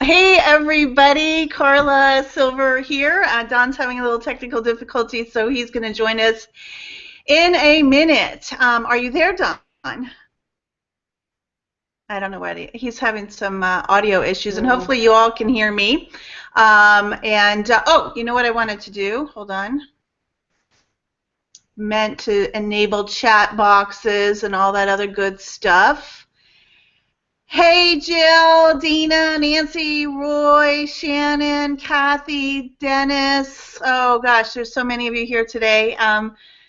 Hey everybody, Karla Silver here. Don's having a little technical difficulty, so he's going to join us in a minute. Are you there, Don? I don't know what he's having some audio issues, and No. hopefully you all can hear me. Oh, you know what I wanted to do? Hold on. Meant to enable chat boxes and all that other good stuff. Hey, Jill, Dina, Nancy, Roy, Shannon, Kathy, Dennis. Oh, gosh, there's so many of you here today.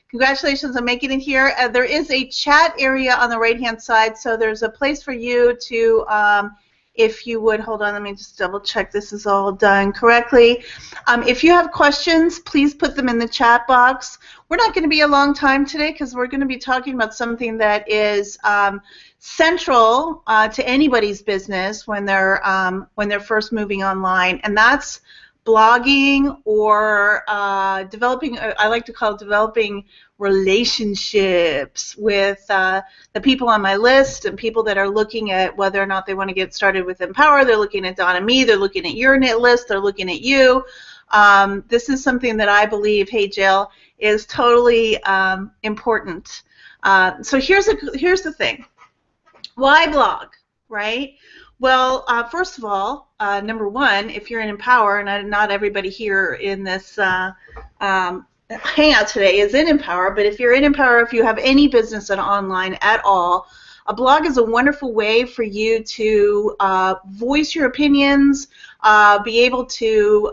Congratulations on making it here. There is a chat area on the right-hand side, so there's a place for you to, if you would, hold on, let me just double check this is all done correctly. If you have questions, please put them in the chat box. We're not going to be a long time today because we're going to be talking about something that is central to anybody's business when they're first moving online, and that's blogging or developing. I like to call it developing relationships with the people on my list and people that are looking at whether or not they want to get started with Empower. They're looking at Don and me. They're looking at your knit list. They're looking at you. This is something that I believe, hey Jill, is totally important. So here's the thing. Why blog, right? Well, first of all, number one, if you're in Empower, and not everybody here in this hangout today is in Empower, but if you're in Empower, if you have any business online at all, a blog is a wonderful way for you to voice your opinions, be able to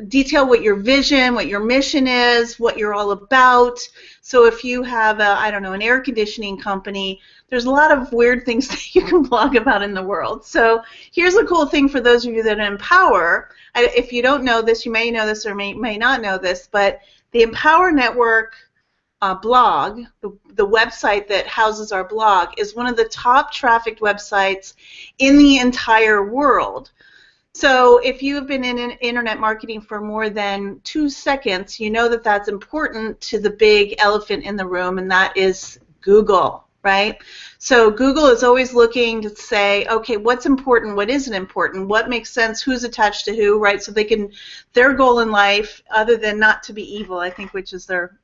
detail what your vision, what your mission is, what you're all about. So if you have, I don't know, an air conditioning company, there's a lot of weird things that you can blog about in the world. So here's a cool thing for those of you that Empower. If you don't know this, you may know this or may not know this, but the Empower Network blog, the website that houses our blog, is one of the top trafficked websites in the entire world. So if you have been in internet marketing for more than 2 seconds, you know that that's important to the big elephant in the room, and that is Google, right? So Google is always looking to say, okay, what's important, what isn't important, what makes sense, who's attached to who, right? So they can, their goal in life, other than not to be evil, I think, which is their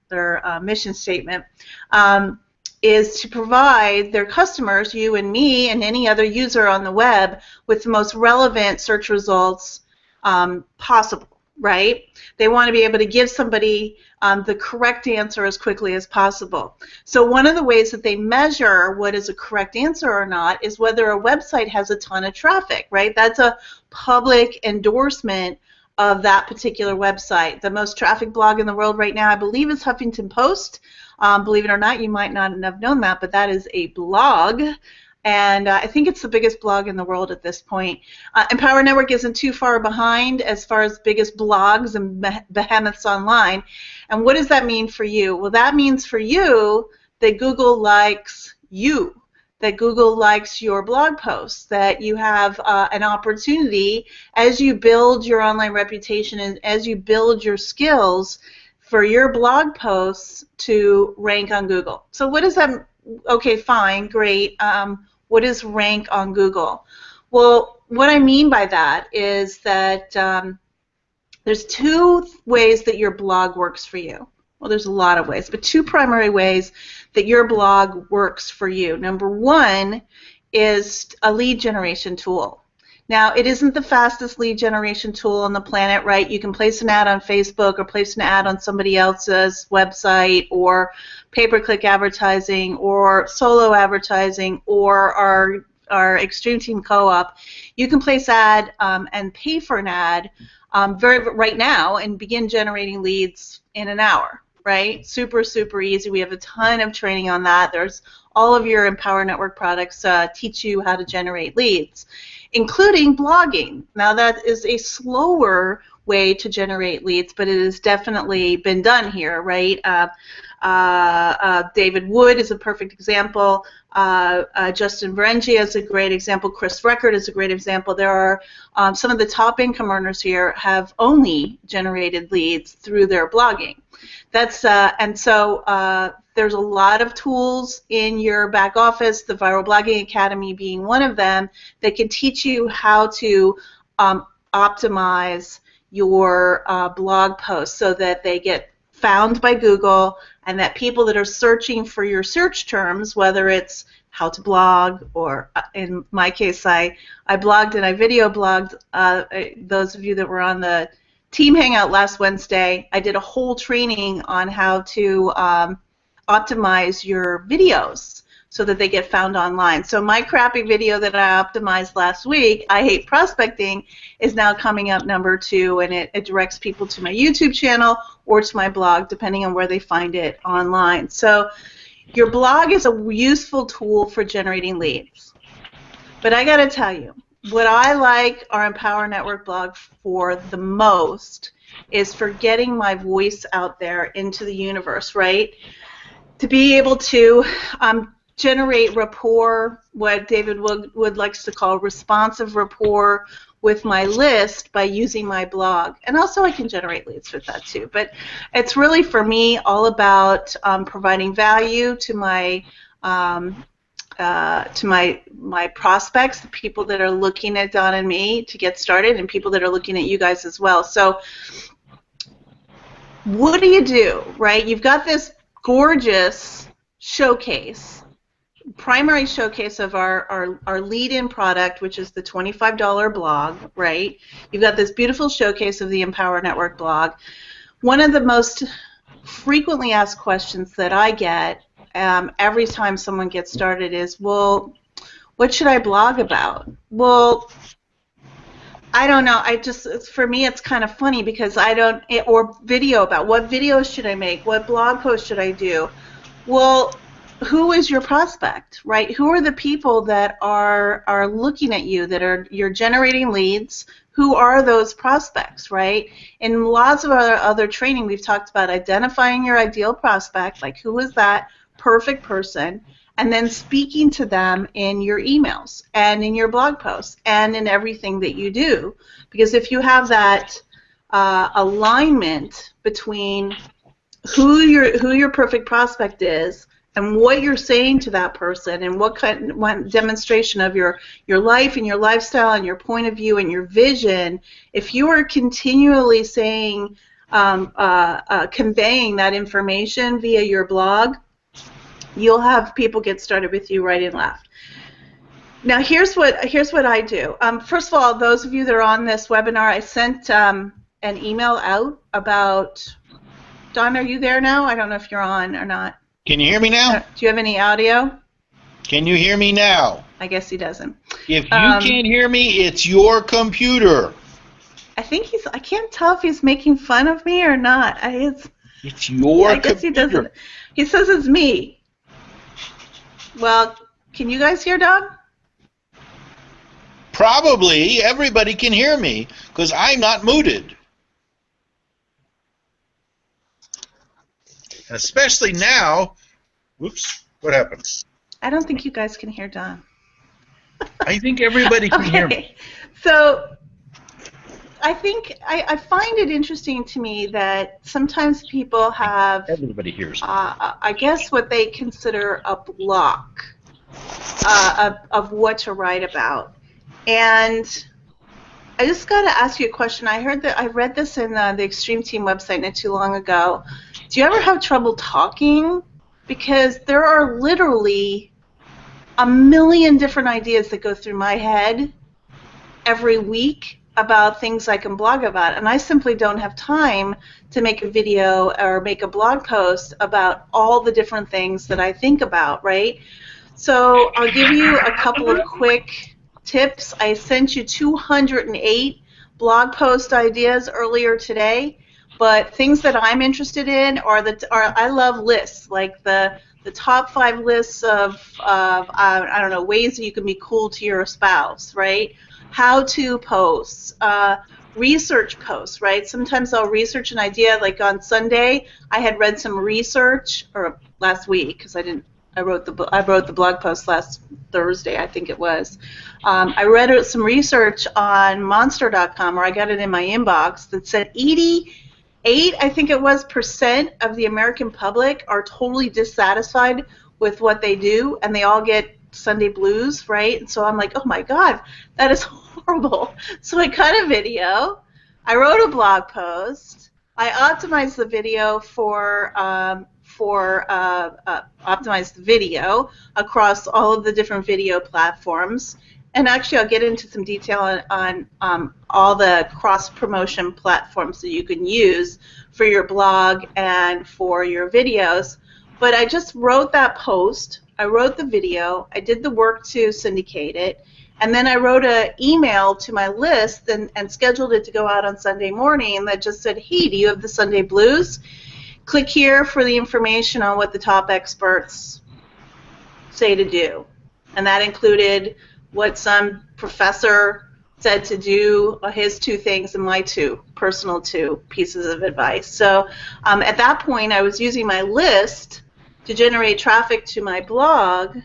mission statement, is to provide their customers, you and me and any other user on the web, with the most relevant search results possible, right? They want to be able to give somebody the correct answer as quickly as possible. So one of the ways that they measure what is a correct answer or not is whether a website has a ton of traffic, right? That's a public endorsement of that particular website. The most trafficked blog in the world right now, I believe, is Huffington Post. Believe it or not, you might not have known that, but that is a blog, and I think it's the biggest blog in the world at this point. Empower Network isn't too far behind as far as biggest blogs and behemoths online. And what does that mean for you? Well, that means for you that Google likes you, that Google likes your blog posts, that you have an opportunity as you build your online reputation and as you build your skills for your blog posts to rank on Google. So what does that, okay, fine, great. What is rank on Google? Well, what I mean by that is that there's 2 ways that your blog works for you. Well, there's a lot of ways, but 2 primary ways that your blog works for you. Number 1 is a lead generation tool. Now, it isn't the fastest lead generation tool on the planet, right? You can place an ad on Facebook or place an ad on somebody else's website or pay-per-click advertising or solo advertising or our Extreme Team Co-op. You can place ad and pay for an ad right now and begin generating leads in an hour, right? Super, super easy. We have a ton of training on that. There's all of your Empower Network products teach you how to generate leads, including blogging. Now that is a slower way to generate leads, but it has definitely been done here, right? David Wood is a perfect example. Justin Berengia is a great example. Chris Record is a great example. There are some of the top income earners here have only generated leads through their blogging. That's and so There's a lot of tools in your back office, the Viral Blogging Academy being one of them, that can teach you how to optimize your blog posts so that they get found by Google and that people that are searching for your search terms, whether it's how to blog or in my case I blogged and I video blogged. Those of you that were on the team hangout last Wednesday, I did a whole training on how to optimize your videos so that they get found online. So my crappy video that I optimized last week, I Hate Prospecting, is now coming up number 2, and it directs people to my YouTube channel or to my blog, depending on where they find it online. So your blog is a useful tool for generating leads. But I got to tell you, what I like our Empower Network blog for the most is for getting my voice out there into the universe, right? To be able to generate rapport, what David Wood likes to call responsive rapport with my list by using my blog. And also I can generate leads with that too. But it's really, for me, all about providing value to my prospects, the people that are looking at Don and me to get started, and people that are looking at you guys as well. So what do, right? You've got this gorgeous showcase, primary showcase of our lead-in product, which is the $25 blog, right? You've got this beautiful showcase of the Empower Network blog. One of the most frequently asked questions that I get every time someone gets started is, well, what should I blog about? Well, I don't know. For me, it's kind of funny because or video about. What videos should I make? What blog post should I do? Well, who is your prospect, right? Who are the people that are looking at you, that you're generating leads? Who are those prospects, right? In lots of other training, we've talked about identifying your ideal prospect, like who is that perfect person, and then speaking to them in your emails and in your blog posts and in everything that you do. Because if you have that alignment between who your perfect prospect is and what you're saying to that person and what demonstration of your life and your lifestyle and your point of view and your vision, if you are continually saying, conveying that information via your blog, you'll have people get started with you right and left. Now, here's what I do. First of all, those of you that are on this webinar, I sent an email out about. Don, are you there now? I don't know if you're on or not. Can you hear me now? Do you have any audio? Can you hear me now? I guess he doesn't. If you can't hear me, it's your computer. I think I can't tell if he's making fun of me or not. It's your computer. I guess he doesn't. He says it's me. Well, can you guys hear Don? Probably. Everybody can hear me because I'm not muted. Especially now. Whoops. What happened? I don't think you guys can hear Don. I think everybody can hear me. So I think I find it interesting to me that sometimes people have, everybody hears. I guess, what they consider a block of what to write about. And I just got to ask you a question. I read this in the Extreme Team website not too long ago. Do you ever have trouble talking? Because there are literally a million different ideas that go through my head every week about things I can blog about, and I simply don't have time to make a video or make a blog post about all the different things that I think about, right? So I'll give you a couple of quick tips. I sent you 208 blog post ideas earlier today, but things that I'm interested in are I love lists, like the top 5 lists of I don't know, ways that you can be cool to your spouse, right? How-to posts, research posts, right? Sometimes I'll research an idea. Like on Sunday, I had read some research, or last week, because I wrote the blog post last Thursday, I think it was. I read some research on Monster.com, or I got it in my inbox, that said 80 8, I think it was, percent of the American public are totally dissatisfied with what they do, and they all get Sunday blues, right? And so I'm like, oh my God, that is horrible. So I cut a video, I wrote a blog post, I optimized the video optimized the video across all of the different video platforms. And actually, I'll get into some detail on all the cross-promotion platforms that you can use for your blog and for your videos. But I just wrote that post, I wrote the video, I did the work to syndicate it, and then I wrote an email to my list and scheduled it to go out on Sunday morning that just said, hey, do you have the Sunday blues? Click here for the information on what the top experts say to do. And that included what some professor said to do, his 2 things and my 2 personal 2 pieces of advice. So at that point, I was using my list to generate traffic to my blog,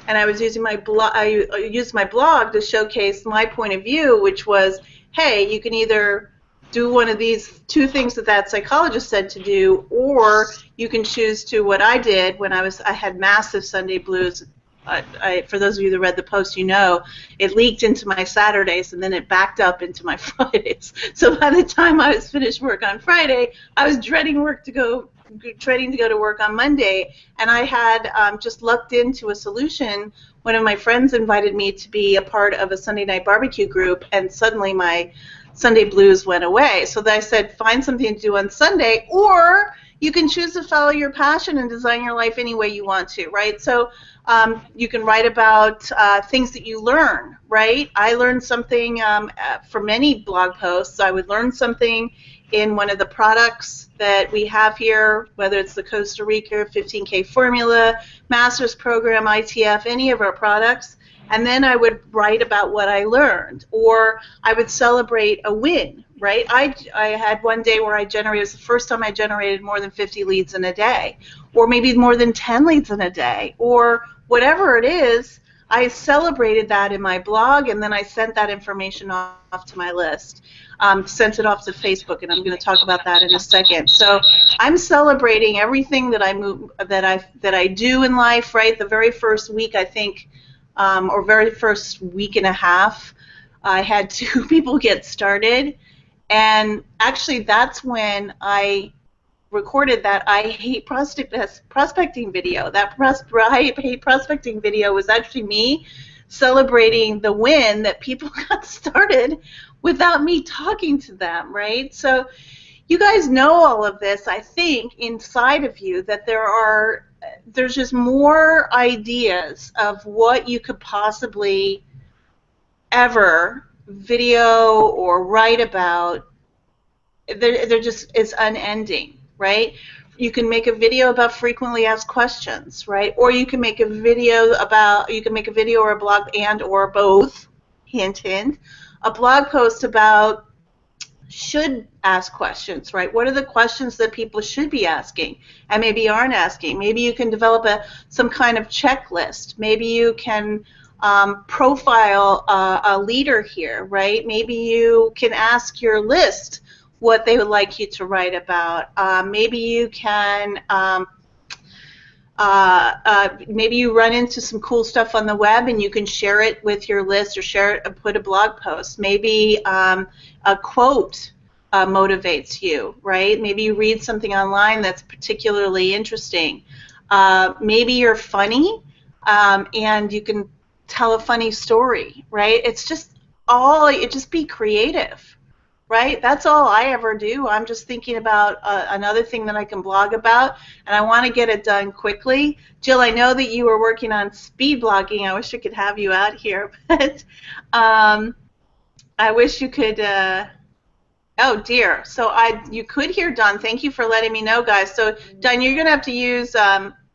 and I was using my blog. I used my blog to showcase my point of view, which was, hey, you can either do one of these 2 things that psychologist said to do, or you can choose to what I did when I had massive Sunday blues. For those of you that read the post, you know it leaked into my Saturdays and then it backed up into my Fridays. So by the time I was finished work on Friday, I was dreading to go to work on Monday, and I had just lucked into a solution. One of my friends invited me to be a part of a Sunday night barbecue group, and suddenly my Sunday blues went away. So I said, find something to do on Sunday, or you can choose to follow your passion and design your life any way you want to, right? So you can write about things that you learn, right? I learned something for many blog posts. I would learn something in one of the products that we have here, whether it's the Costa Rica 15K formula, master's program, ITF, any of our products, and then I would write about what I learned, or I would celebrate a win, right? I had one day where it was the first time I generated more than 50 leads in a day, or maybe more than 10 leads in a day, or whatever it is. I celebrated that in my blog, and then I sent that information off to my list, sent it off to Facebook, and I'm going to talk about that in a second. So I'm celebrating everything that I do in life, right? The very first week, I think, or very first week and a half, I had 2 people get started, and actually that's when I recorded that I hate prospecting video. That I hate prospecting video was actually me celebrating the win that people got started without me talking to them, right? So you guys know all of this, I think, inside of you, that there's just more ideas of what you could possibly ever video or write about. There just is unending, right? You can make a video about frequently asked questions, right? Or you can make a video or a blog or both, hint, hint, a blog post about should ask questions, right? What are the questions that people should be asking and maybe aren't asking? Maybe you can develop some kind of checklist. Maybe you can profile a leader here, right? Maybe you can ask your list what they would like you to write about. Maybe you can, maybe you run into some cool stuff on the web and you can share it with your list or share it and put a blog post. Maybe a quote motivates you, right? Maybe you read something online that's particularly interesting. Maybe you're funny and you can tell a funny story, right? It's just be creative. Right? That's all I ever do. I'm just thinking about another thing that I can blog about, and I want to get it done quickly. Jill, I know that you were working on speed blogging. I wish I could have you out here, but I wish you could. Oh dear. So you could hear Don. Thank you for letting me know, guys. So Don, you're going to have to use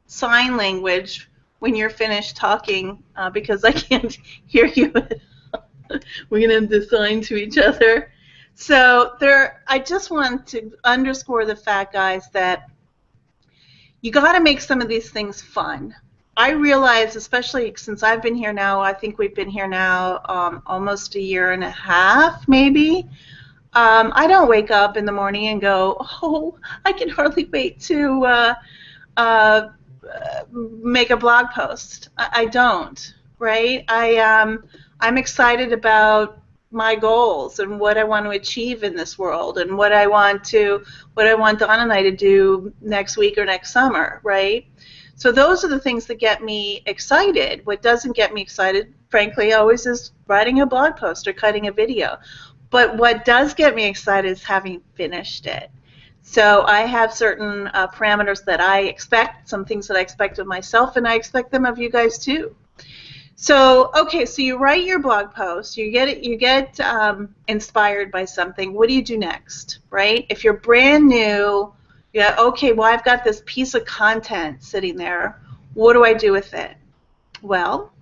sign language when you're finished talking because I can't hear you. We're going to have to sign to each other. So I just want to underscore the fact, guys, that you got to make some of these things fun. I realize, especially since I've been here now, I think we've been here now almost a year and a half, maybe. I don't wake up in the morning and go, oh, I can hardly wait to uh, make a blog post. I don't, right? I'm excited about my goals and what I want to achieve in this world and what I want Dawn and I to do next week or next summer, right? So those are the things that get me excited. What doesn't get me excited, frankly, always is writing a blog post or cutting a video. But what does get me excited is having finished it. So I have certain parameters that I expect, some things that I expect of myself, and I expect them of you guys too. So, okay, so you write your blog post, you get inspired by something. What do you do next, right? If you're brand new, yeah, okay, well, I've got this piece of content sitting there. What do I do with it? Well,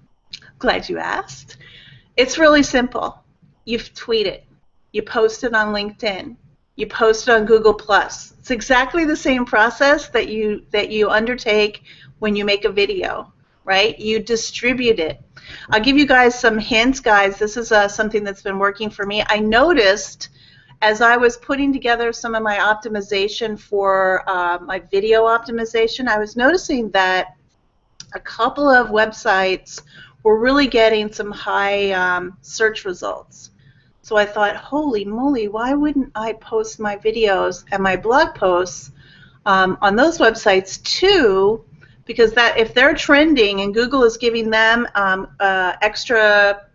glad you asked. It's really simple. You tweet it. You post it on LinkedIn. You post it on Google+. It's exactly the same process that you undertake when you make a video, right? You distribute it. I'll give you guys some hints, guys. This is something that's been working for me. I noticed as I was putting together some of my optimization for my video optimization, I was noticing that a couple of websites were really getting some high search results. So I thought, holy moly, why wouldn't I post my videos and my blog posts on those websites too? Because that if they're trending and Google is giving them extra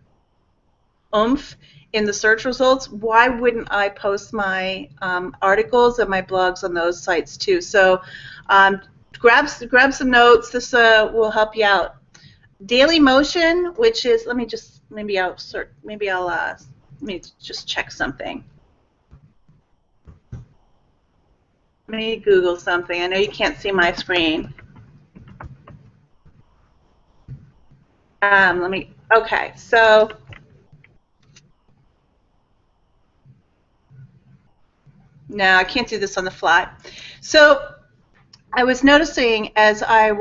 oomph in the search results, why wouldn't I post my articles and my blogs on those sites too? So grab some notes. This will help you out. Daily Motion, which is, let me just check something. Let me Google something. I know you can't see my screen. Okay, so no, I can't do this on the fly. So I was noticing as I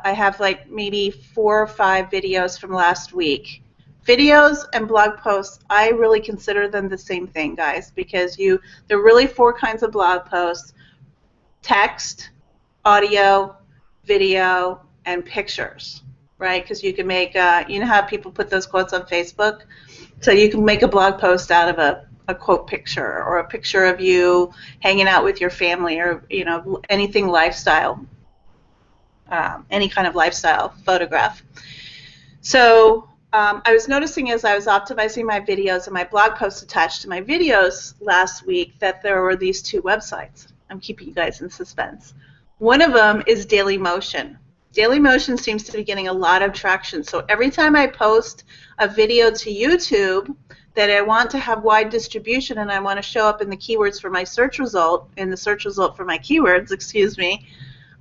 have like maybe 4 or 5 videos from last week. Videos and blog posts, I really consider them the same thing, guys, because there are really 4 kinds of blog posts: text, audio, video, and pictures, right? Because you can make, you know how people put those quotes on Facebook? So you can make a blog post out of a quote picture or a picture of you hanging out with your family or, you know, anything lifestyle, any kind of lifestyle photograph. So I was noticing as I was optimizing my videos and my blog posts attached to my videos last week that there were these 2 websites. I'm keeping you guys in suspense. One of them is Daily Motion. Daily Motion seems to be getting a lot of traction. So every time I post a video to YouTube that I want to have wide distribution and I want to show up in the keywords for my search result, in the search result for my keywords, excuse me,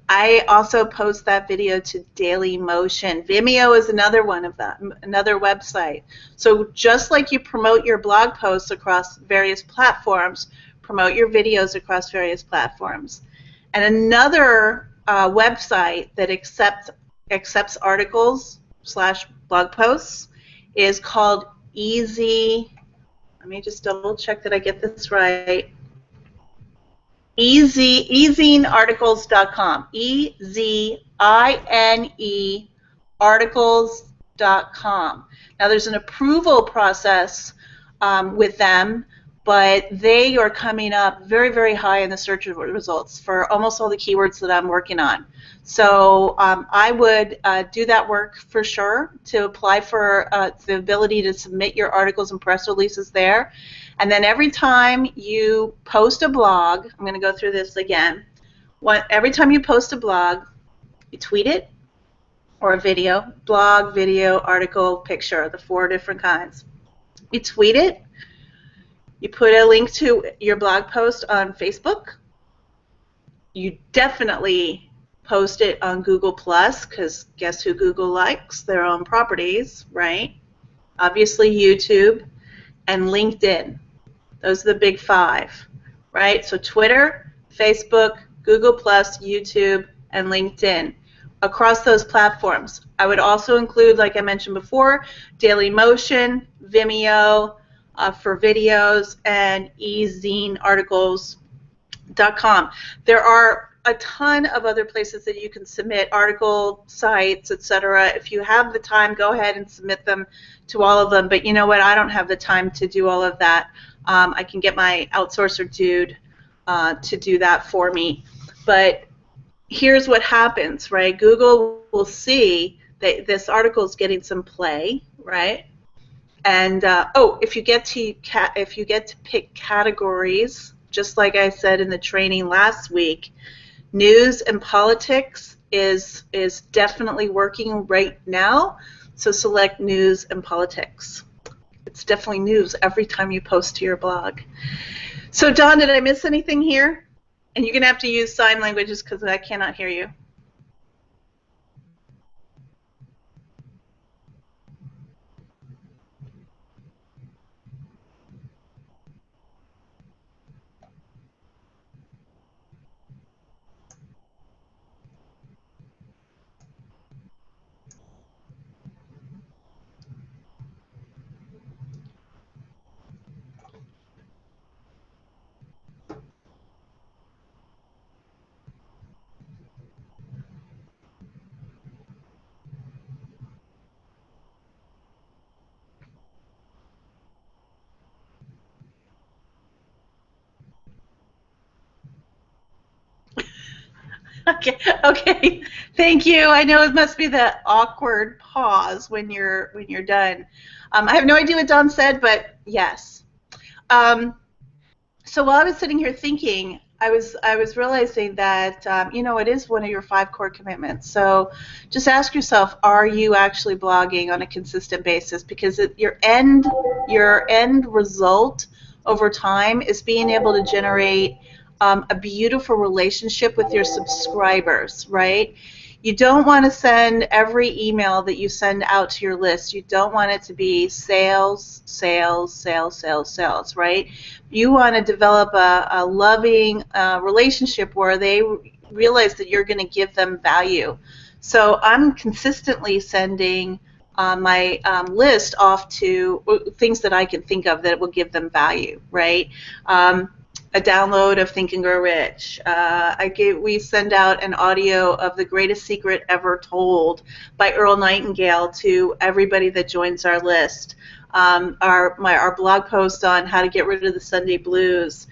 I also post that video to Daily Motion. Vimeo is another one of them, another website. So just like you promote your blog posts across various platforms, promote your videos across various platforms. And another website that accepts articles / blog posts is called Easy. Let me just double check that I get this right. EZInearticles.com. EZINE articles.com. Now there's an approval process with them, but they are coming up very, very high in the search results for almost all the keywords that I'm working on. So I would do that work for sure to apply for the ability to submit your articles and press releases there. And then every time you post a blog, I'm going to go through this again. Every time you post a blog, you tweet it or a video, blog, video, article, picture, the 4 different kinds. You tweet it. You put a link to your blog post on Facebook. You definitely post it on Google+, because guess who Google likes? Their own properties, right? Obviously YouTube and LinkedIn. Those are the big 5, right? So Twitter, Facebook, Google+, YouTube, and LinkedIn. Across those platforms. I would also include, like I mentioned before, Daily Motion, Vimeo, for videos, and ezinearticles.com. There are a ton of other places that you can submit article sites, etc. If you have the time, go ahead and submit them to all of them. But you know what? I don't have the time to do all of that. I can get my outsourcer dude to do that for me. But here's what happens, right? Google will see that this article is getting some play, right? And if you get to pick categories, just like I said in the training last week, news and politics is definitely working right now. So select news and politics. It's definitely news every time you post to your blog. So Don, did I miss anything here? And you're going to have to use sign languages because I cannot hear you. Okay. Thank you. I know it must be the awkward pause when you're done. I have no idea what Don said, but yes. So while I was sitting here thinking, I was realizing that it is one of your 5 core commitments. So just ask yourself, are you actually blogging on a consistent basis? Because your end result over time is being able to generate a beautiful relationship with your subscribers, right? You don't want to send every email that you send out to your list. You don't want it to be sales, sales, sales, sales, sales, right? You want to develop a loving relationship where they realize that you're going to give them value. So I'm consistently sending my list off to things that I can think of that will give them value, right? A download of Think and Grow Rich. We send out an audio of The Greatest Secret Ever Told by Earl Nightingale to everybody that joins our list. Our blog post on how to get rid of the Sunday blues,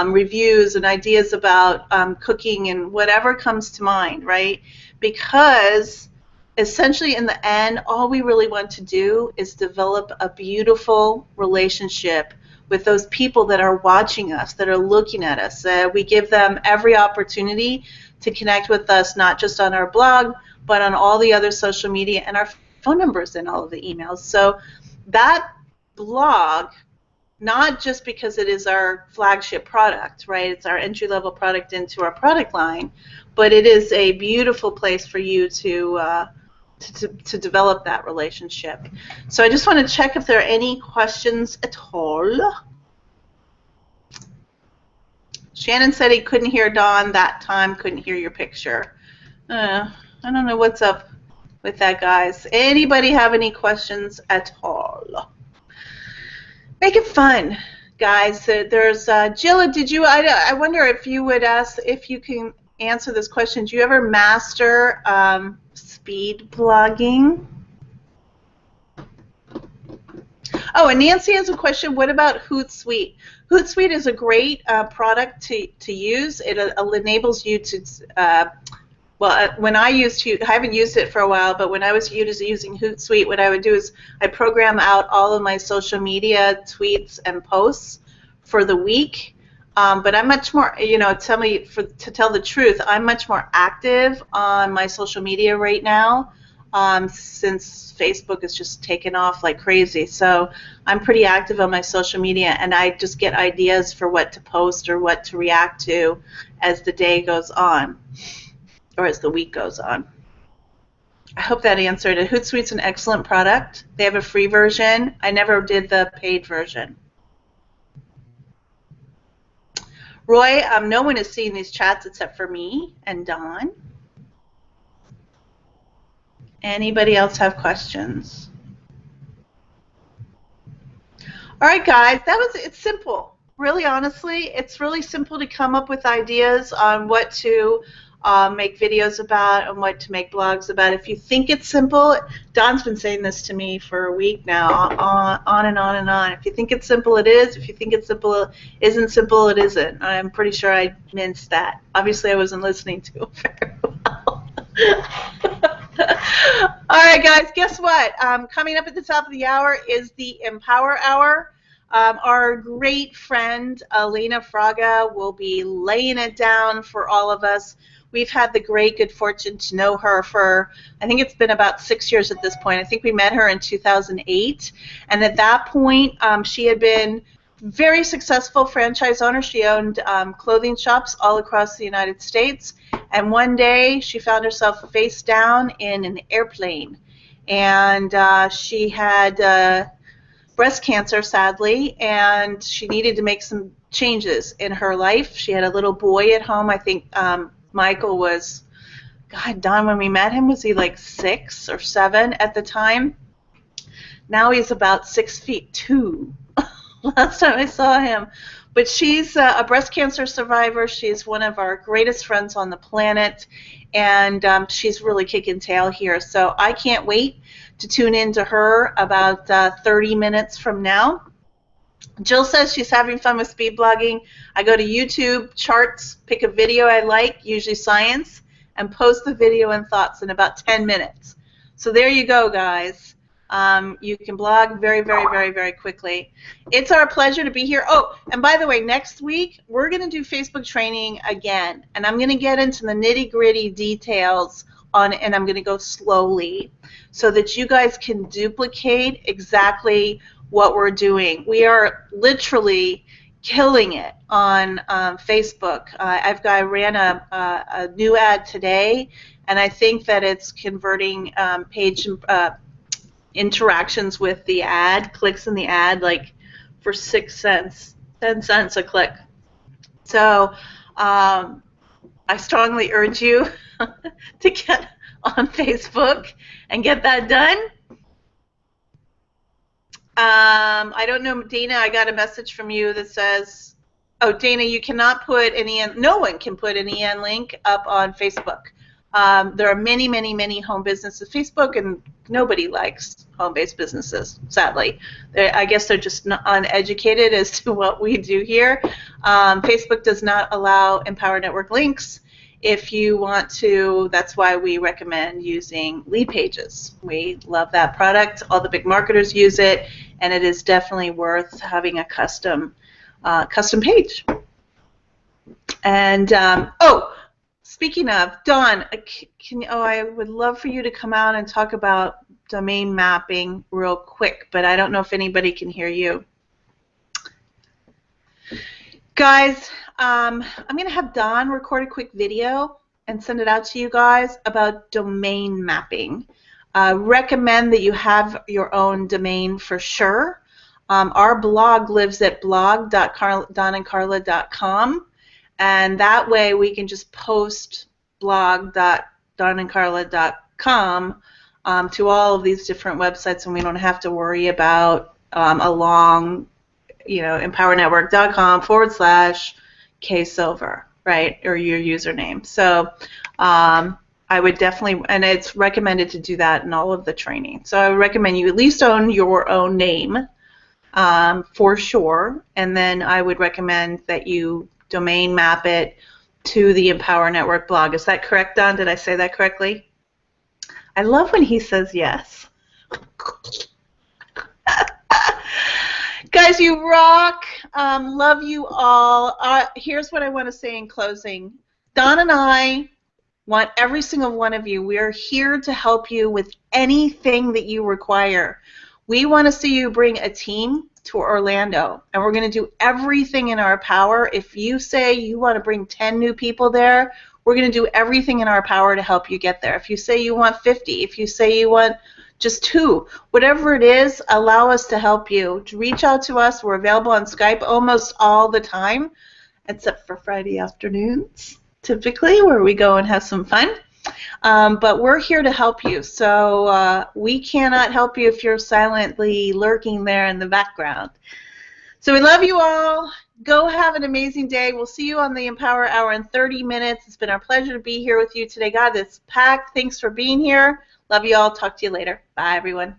reviews and ideas about cooking and whatever comes to mind, right? Because essentially in the end, all we really want to do is develop a beautiful relationship with those people that are watching us, that are looking at us. We give them every opportunity to connect with us, not just on our blog, but on all the other social media and our phone numbers and all of the emails. So that blog, not just because it is our flagship product, right? It's our entry-level product into our product line, but it is a beautiful place for you to develop that relationship. So I just want to check if there are any questions at all. Shannon said he couldn't hear Dawn that time, couldn't hear your picture. I don't know what's up with that, guys. Anybody have any questions at all? Make it fun, guys. There's Jilla. Did you? I wonder if you would ask if you can answer this question. Do you ever master speed blogging? Oh, and Nancy has a question. What about Hootsuite? Hootsuite is a great product to use. It enables you to when I haven't used it for a while, but when I was using Hootsuite, what I would do is I program out all of my social media tweets and posts for the week. But I'm much more, to tell the truth, I'm much more active on my social media right now since Facebook has just taken off like crazy. So I'm pretty active on my social media, and I just get ideas for what to post or what to react to as the day goes on, or as the week goes on. I hope that answered it. Hootsuite's an excellent product. They have a free version. I never did the paid version. Roy, no one is seeing these chats except for me and Dawn. Anybody else have questions? All right, guys, it's simple. Really, honestly, it's really simple to come up with ideas on what to make videos about and what to make blogs about. If you think it's simple, Don's been saying this to me for a week now, on and on and on. If you think it's simple, it is. If you think it's simple, it isn't simple, it isn't. I'm pretty sure I minced that. Obviously, I wasn't listening to it very well. All right, guys, guess what? Coming up at the top of the hour is the Empower Hour. Our great friend, Alina Fraga, will be laying it down for all of us. We've had the great good fortune to know her for, I think it's been about 6 years at this point. I think we met her in 2008. And at that point, she had been very successful franchise owner. She owned clothing shops all across the United States. And one day, she found herself face down in an airplane. And she had breast cancer, sadly, and she needed to make some changes in her life. She had a little boy at home. I think Michael was, God, Don, when we met him, was he like 6 or 7 at the time? Now he's about 6'2". Last time I saw him. But she's a breast cancer survivor. She's one of our greatest friends on the planet, and she's really kicking tail here. So I can't wait to tune in to her about 30 minutes from now. Jill says she's having fun with speed blogging. I go to YouTube, charts, pick a video I like, usually science, and post the video and thoughts in about 10 minutes. So there you go, guys. You can blog very, very, very, very quickly. It's our pleasure to be here. Oh, and by the way, next week we're going to do Facebook training again, and I'm going to get into the nitty-gritty details on it, and I'm going to go slowly so that you guys can duplicate exactly what we're doing. We are literally killing it on Facebook. I ran a new ad today, and I think that it's converting page interactions with the ad, clicks in the ad, like for 6 cents, 10 cents a click. So I strongly urge you to get on Facebook and get that done. I don't know, Dana, I got a message from you that says, oh, Dana, you cannot put an EN, no one can put an EN link up on Facebook. There are many, many, many home businesses. Facebook, and nobody likes home-based businesses, sadly. I guess they're just not uneducated as to what we do here. Facebook does not allow Empower Network links. If you want to, that's why we recommend using lead pages. We love that product. All the big marketers use it, and it is definitely worth having a custom page. And, oh, speaking of, Dawn, I would love for you to come out and talk about domain mapping real quick, but I don't know if anybody can hear you. Guys, I'm going to have Dawn record a quick video and send it out to you guys about domain mapping. Recommend that you have your own domain for sure. Our blog lives at blog.donandkarla.com. And that way we can just post blog.donandkarla.com to all of these different websites, and we don't have to worry about a long, empowernetwork.com/ksilver, right, or your username. So I would definitely, and it's recommended to do that in all of the training. So I would recommend you at least own your own name for sure, and then I would recommend that you domain map it to the Empower Network blog. Is that correct, Don? Did I say that correctly? I love when he says yes. Guys, you rock. Love you all. Here's what I want to say in closing. Don and I want every single one of you. We are here to help you with anything that you require. We want to see you bring a team to Orlando, and we're going to do everything in our power. If you say you want to bring 10 new people there, we're going to do everything in our power to help you get there. If you say you want 50, if you say you want just 2, whatever it is, allow us to help you. Reach out to us. We're available on Skype almost all the time, except for Friday afternoons, typically, where we go and have some fun. But we're here to help you. So we cannot help you if you're silently lurking there in the background. So we love you all. Go have an amazing day. We'll see you on the Empower Hour in 30 minutes. It's been our pleasure to be here with you today. God, it's packed. Thanks for being here. Love you all. Talk to you later. Bye, everyone.